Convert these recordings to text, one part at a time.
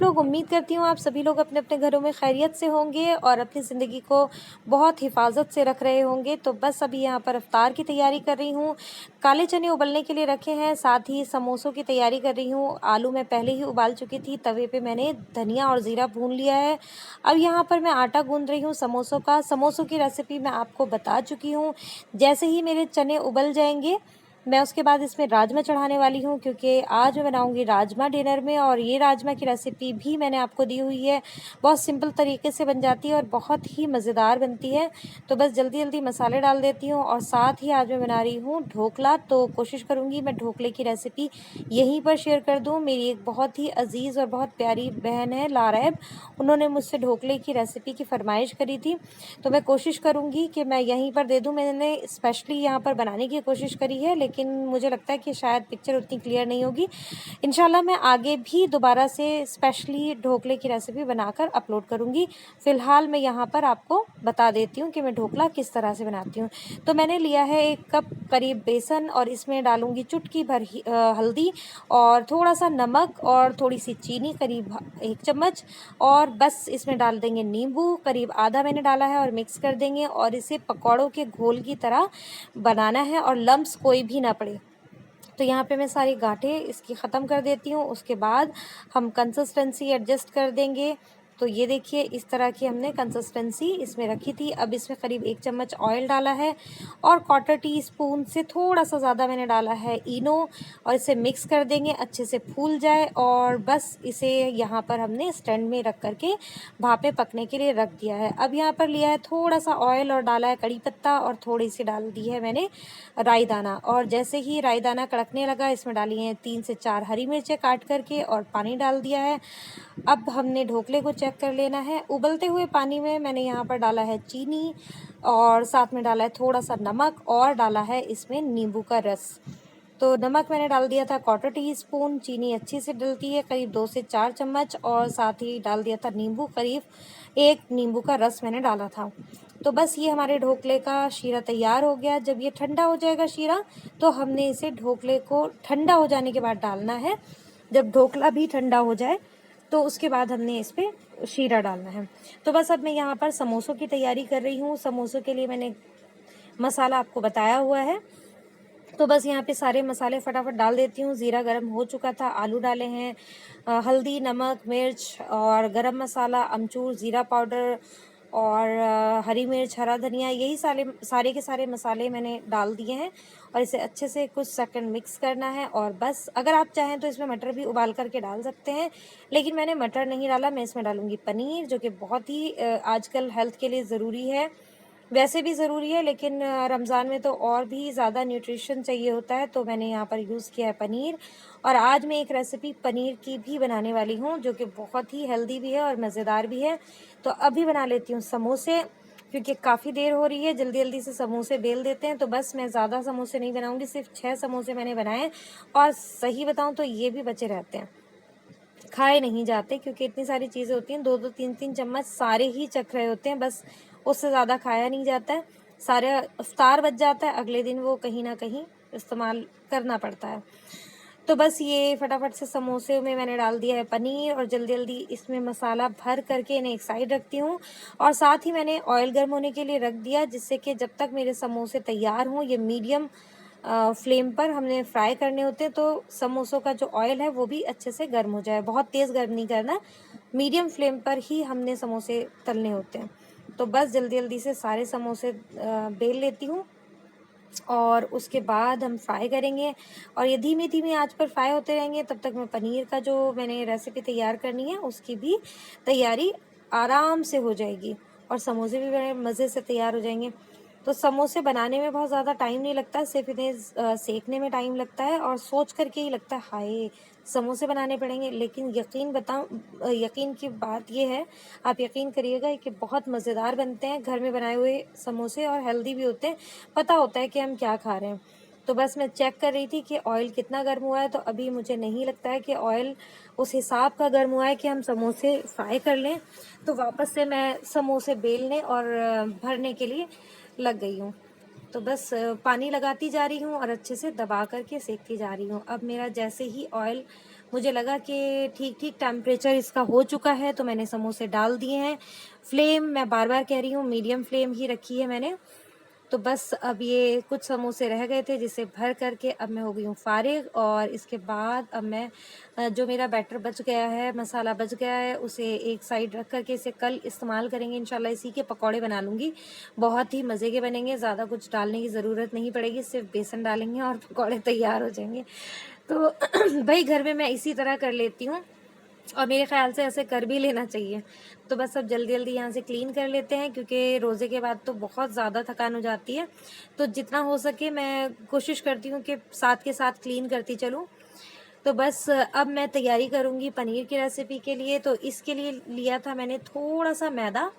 लोग, उम्मीद करती हूँ आप सभी लोग अपने अपने घरों में खैरियत से होंगे और अपनी ज़िंदगी को बहुत हिफाजत से रख रहे होंगे। तो बस अभी यहाँ पर इफ्तार की तैयारी कर रही हूँ। काले चने उबलने के लिए रखे हैं, साथ ही समोसों की तैयारी कर रही हूँ। आलू मैं पहले ही उबाल चुकी थी, तवे पे मैंने धनिया और ज़ीरा भून लिया है। अब यहाँ पर मैं आटा गूँध रही हूँ समोसों का। समोसों की रेसिपी मैं आपको बता चुकी हूँ। जैसे ही मेरे चने उबल जाएंगे, मैं उसके बाद इसमें राजमा चढ़ाने वाली हूँ, क्योंकि आज मैं बनाऊँगी राजमा डिनर में। और ये राजमा की रेसिपी भी मैंने आपको दी हुई है। बहुत सिंपल तरीके से बन जाती है और बहुत ही मज़ेदार बनती है। तो बस जल्दी जल्दी मसाले डाल देती हूँ। और साथ ही आज मैं बना रही हूँ ढोकला, तो कोशिश करूँगी मैं ढोकले की रेसिपी यहीं पर शेयर कर दूँ। मेरी एक बहुत ही अजीज़ और बहुत प्यारी बहन है लारैब, उन्होंने मुझसे ढोकले की रेसिपी की फरमाइश करी थी, तो मैं कोशिश करूँगी कि मैं यहीं पर दे दूँ। मैंने स्पेशली यहाँ पर बनाने की कोशिश करी है, लेकिन मुझे लगता है कि शायद पिक्चर उतनी क्लियर नहीं होगी। इंशाल्लाह मैं आगे भी दोबारा से स्पेशली ढोकले की रेसिपी बनाकर अपलोड करूँगी। फ़िलहाल मैं यहाँ पर आपको बता देती हूँ कि मैं ढोकला किस तरह से बनाती हूँ। तो मैंने लिया है 1 कप करीब बेसन, और इसमें डालूँगी चुटकी भर हल्दी और थोड़ा-सा नमक और थोड़ी-सी चीनी करीब 1 चम्मच, और बस इसमें डाल देंगे नींबू, करीब आधा मैंने डाला है, और मिक्स कर देंगे। और इसे पकौड़ों के घोल की तरह बनाना है और लम्स कोई भी ना पड़े। तो यहाँ पे मैं सारी गांठें इसकी ख़त्म कर देती हूँ। उसके बाद हम कंसिस्टेंसी एडजस्ट कर देंगे। तो ये देखिए, इस तरह की हमने कंसिस्टेंसी इसमें रखी थी। अब इसमें करीब 1 चम्मच ऑयल डाला है और 1/4 टीस्पून से थोड़ा सा ज़्यादा मैंने डाला है इनो, और इसे मिक्स कर देंगे अच्छे से फूल जाए। और बस इसे यहाँ पर हमने स्टैंड में रख करके भापे पकने के लिए रख दिया है। अब यहाँ पर लिया है थोड़ा सा ऑयल और डाला है कड़ी पत्ता, और थोड़ी सी डाल दी है मैंने राई दाना। और जैसे ही राई दाना कड़कने लगा, इसमें डाली हैं 3 से 4 हरी मिर्चें काट करके, और पानी डाल दिया है। अब हमने ढोकले को चेक कर लेना है। उबलते हुए पानी में मैंने यहाँ पर डाला है चीनी, और साथ में डाला है थोड़ा सा नमक, और डाला है इसमें नींबू का रस। तो नमक मैंने डाल दिया था 1/4 टीस्पून, चीनी अच्छी से डलती है करीब 2 से 4 चम्मच, और साथ ही डाल दिया था नींबू, करीब 1 नींबू का रस मैंने डाला था। तो बस ये हमारे ढोकले का शीरा तैयार हो गया। जब ये ठंडा हो जाएगा शीरा, तो हमने इसे ढोकले को ठंडा हो जाने के बाद डालना है। जब ढोकला भी ठंडा हो जाए, तो उसके बाद हमने इस पर शीरा डालना है। तो बस अब मैं यहाँ पर समोसों की तैयारी कर रही हूँ। समोसों के लिए मैंने मसाला आपको बताया हुआ है, तो बस यहाँ पे सारे मसाले फटाफट डाल देती हूँ। ज़ीरा गरम हो चुका था, आलू डाले हैं, हल्दी, नमक, मिर्च और गरम मसाला, अमचूर, ज़ीरा पाउडर और हरी मिर्च, हरा धनिया, यही सारे के सारे मसाले मैंने डाल दिए हैं। और इसे अच्छे से कुछ सेकंड मिक्स करना है। और बस अगर आप चाहें तो इसमें मटर भी उबाल करके डाल सकते हैं, लेकिन मैंने मटर नहीं डाला। मैं इसमें डालूँगी पनीर, जो कि बहुत ही आजकल हेल्थ के लिए ज़रूरी है। वैसे भी ज़रूरी है, लेकिन रमज़ान में तो और भी ज़्यादा न्यूट्रिशन चाहिए होता है, तो मैंने यहाँ पर यूज़ किया है पनीर। और आज मैं एक रेसिपी पनीर की भी बनाने वाली हूँ, जो कि बहुत ही हेल्दी भी है और मज़ेदार भी है। तो अभी बना लेती हूँ समोसे, क्योंकि काफ़ी देर हो रही है, जल्दी जल्दी से समोसे बेल देते हैं। तो बस मैं ज़्यादा समोसे नहीं बनाऊँगी, सिर्फ 6 समोसे मैंने बनाए हैं, और सही बताऊँ तो ये भी बचे रहते हैं, खाए नहीं जाते, क्योंकि इतनी सारी चीज़ें होती हैं। 2-2 3-3 चम्मच सारे ही चख रहे होते हैं, बस उससे ज़्यादा खाया नहीं जाता है। सारे इफ्तार बच जाता है, अगले दिन वो कहीं ना कहीं इस्तेमाल करना पड़ता है। तो बस ये फटाफट से समोसे में मैंने डाल दिया है पनीर, और जल्दी जल्दी इसमें मसाला भर करके इन्हें एक साइड रखती हूँ। और साथ ही मैंने ऑयल गर्म होने के लिए रख दिया, जिससे कि जब तक मेरे समोसे तैयार हों, ये मीडियम फ्लेम पर हमने फ्राई करने होते हैं, तो समोसों का जो ऑयल है वो भी अच्छे से गर्म हो जाए। बहुत तेज़ गर्म नहीं करना, मीडियम फ्लेम पर ही हमने समोसे तलने होते हैं। तो बस जल्दी जल्दी से सारे समोसे बेल लेती हूँ, और उसके बाद हम फ्राई करेंगे। और ये धीमी धीमी आंच पर फ्राई होते रहेंगे, तब तक मैं पनीर का जो मैंने रेसिपी तैयार करनी है उसकी भी तैयारी आराम से हो जाएगी, और समोसे भी बड़े मज़े से तैयार हो जाएंगे। तो समोसे बनाने में बहुत ज़्यादा टाइम नहीं लगता, सिर्फ इन्हें सेकने में टाइम लगता है, और सोच करके ही लगता है हाय समोसे बनाने पड़ेंगे। लेकिन यकीन बताऊं, यकीन की बात ये है, आप यकीन करिएगा कि बहुत मज़ेदार बनते हैं घर में बनाए हुए समोसे, और हेल्दी भी होते हैं। पता होता है कि हम क्या खा रहे हैं। तो बस मैं चेक कर रही थी कि ऑयल कितना गर्म हुआ है, तो अभी मुझे नहीं लगता है कि ऑयल उस हिसाब का गर्म हुआ है कि हम समोसे फ्राई कर लें। तो वापस से मैं समोसे बेलने और भरने के लिए लग गई हूँ। तो बस पानी लगाती जा रही हूँ और अच्छे से दबा करके सेकती जा रही हूँ। अब मेरा जैसे ही ऑयल मुझे लगा कि ठीक-ठीक टेम्परेचर इसका हो चुका है, तो मैंने समोसे डाल दिए हैं। फ्लेम मैं बार-बार कह रही हूँ, मीडियम फ्लेम ही रखी है मैंने। तो बस अब ये कुछ समोसे रह गए थे जिसे भर कर के अब मैं हो गई हूँ फ़ारिग, और इसके बाद अब मैं जो मेरा बैटर बच गया है, मसाला बच गया है, उसे एक साइड रख कर के इसे कल इस्तेमाल करेंगे इंशाल्लाह। इसी के पकौड़े बना लूँगी, बहुत ही मज़े के बनेंगे, ज़्यादा कुछ डालने की ज़रूरत नहीं पड़ेगी, सिर्फ बेसन डालेंगे और पकौड़े तैयार हो जाएंगे। तो भाई घर में मैं इसी तरह कर लेती हूँ, और मेरे ख़्याल से ऐसे कर भी लेना चाहिए। तो बस अब जल्दी-जल्दी यहाँ से क्लीन कर लेते हैं, क्योंकि रोज़े के बाद तो बहुत ज़्यादा थकान हो जाती है। तो जितना हो सके मैं कोशिश करती हूँ कि साथ के साथ क्लीन करती चलूँ। तो बस अब मैं तैयारी करूँगी पनीर की रेसिपी के लिए। तो इसके लिए लिया था मैंने थोड़ा-सा मैदा,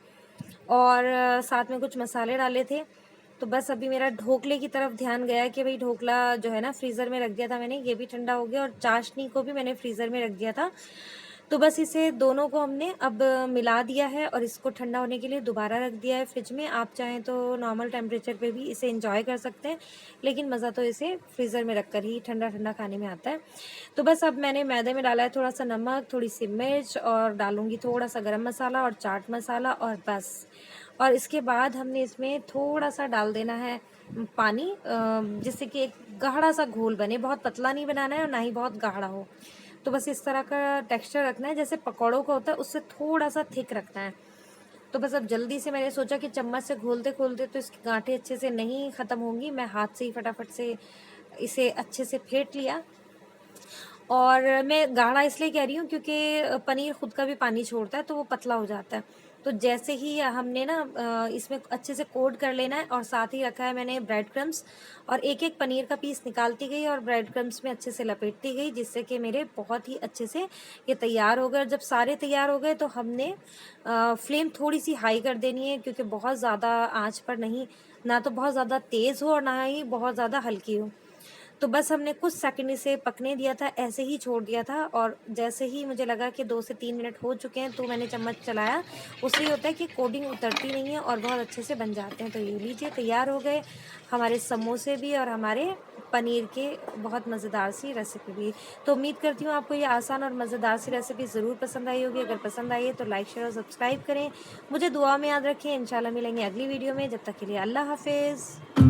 और साथ में कुछ मसाले डाले थे। तो बस अभी मेरा ढोकले की तरफ ध्यान गया कि भई ढोकला जो है ना फ्रीज़र में रख दिया था मैंने, ये भी ठंडा हो गया, और चाशनी को भी मैंने फ्रीज़र में रख दिया था। तो बस इसे दोनों को हमने अब मिला दिया है, और इसको ठंडा होने के लिए दोबारा रख दिया है फ्रिज में। आप चाहें तो नॉर्मल टेम्परेचर पे भी इसे एंजॉय कर सकते हैं, लेकिन मज़ा तो इसे फ्रीज़र में रख कर ही ठंडा-ठंडा खाने में आता है। तो बस अब मैंने मैदे में डाला है थोड़ा-सा नमक, थोड़ी-सी मिर्च, और डालूँगी थोड़ा-सा गरम मसाला और चाट मसाला, और बस। और इसके बाद हमने इसमें थोड़ा-सा डाल देना है पानी, जिससे कि एक गाढ़ा-सा घोल बने। बहुत पतला नहीं बनाना है और ना ही बहुत गाढ़ा हो। तो बस इस तरह का टेक्सचर रखना है, जैसे पकौड़ों का होता है उससे थोड़ा-सा थिक रखना है। तो बस अब जल्दी से मैंने सोचा कि चम्मच से घोलते-घोलते तो इसकी गाँठें अच्छे से नहीं ख़त्म होंगी, मैं हाथ से ही फटाफट से इसे अच्छे से फेंट लिया। और मैं गाढ़ा इसलिए कह रही हूँ क्योंकि पनीर खुद का भी पानी छोड़ता है, तो वो पतला हो जाता है। तो जैसे ही हमने ना इसमें अच्छे से कोट कर लेना है, और साथ ही रखा है मैंने ब्रेड क्रम्स, और एक-एक पनीर का पीस निकालती गई और ब्रेड क्रम्स में अच्छे से लपेटती गई, जिससे कि मेरे बहुत ही अच्छे से ये तैयार हो गए। और जब सारे तैयार हो गए तो हमने फ्लेम थोड़ी-सी हाई कर देनी है, क्योंकि बहुत ज़्यादा आँच पर नहीं, ना तो बहुत ज़्यादा तेज़ हो और ना ही बहुत ज़्यादा हल्की हो। तो बस हमने कुछ सेकंड इसे पकने दिया था, ऐसे ही छोड़ दिया था, और जैसे ही मुझे लगा कि 2 से 3 मिनट हो चुके हैं, तो मैंने चम्मच चलाया। उससे ये होता है कि कोटिंग उतरती नहीं है और बहुत अच्छे से बन जाते हैं। तो ये लीजिए तैयार हो गए हमारे समोसे भी, और हमारे पनीर के बहुत मज़ेदार सी रेसिपी भी। तो उम्मीद करती हूँ आपको ये आसान और मज़ेदार सी रेसिपी ज़रूर पसंद आई होगी। अगर पसंद आई है तो लाइक, शेयर और सब्सक्राइब करें। मुझे दुआ में याद रखें। इंशाल्लाह मिलेंगे अगली वीडियो में। जब तक के लिए अल्लाह हाफ़िज़।